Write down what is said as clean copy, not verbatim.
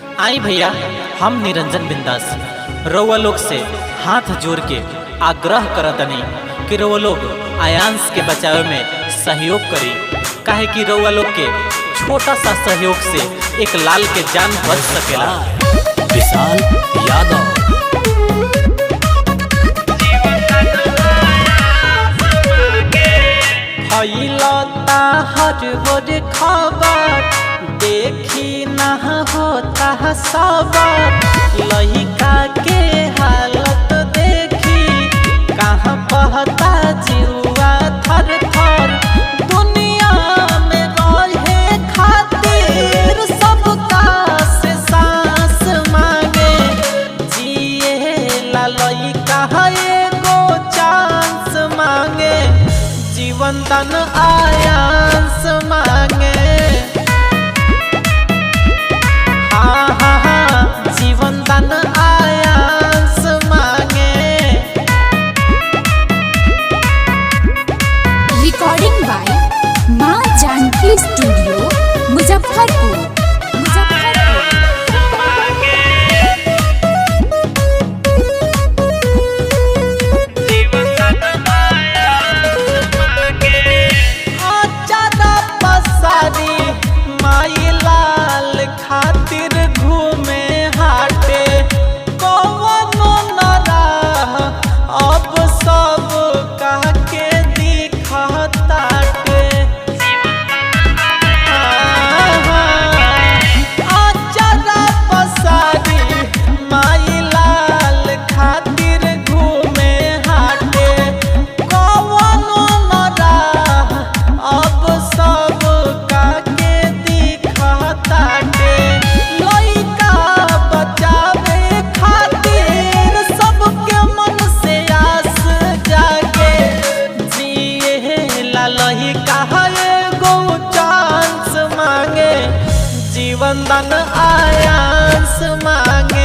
आई भैया, हम निरंजन बिंदास रउआ लोग से हाथ जोड़ के आग्रह करतनी कि रउआ लोग आयांश के बचाव में सहयोग करी। काहे कि रउआ लोग के छोटा सा सहयोग से एक लाल के जान बच सकेला। विशाल यादव फैलता हर रोज खबर, देखी ना होता सबर। लइका के हालत देखी कहाँ बहता जीवा थर थर। दुनिया में रहे खातिर सबका से सांस मांगे, जिए ला लइका एगो चांस मांगे, जीवन दान आयांस मांगे। हाँ हाँ हाँ, जीवन दान आयांस मांगे। रिकॉर्डिंग बाय माँ जानकी स्टूडियो मुजफ्फरपुर। माई लाल खातिर घूमे हाटे, कौनो न राह अब सब कह के दिखताटे। आचारा पसारी माई लाल खातिर घूमे हाटे, कौनो न राह अब सब लइका बचावे खातिर सबके मन से आस जागे, जिए ला लइका एगो चांस मांगे, जीवन दान आयांस मांगे।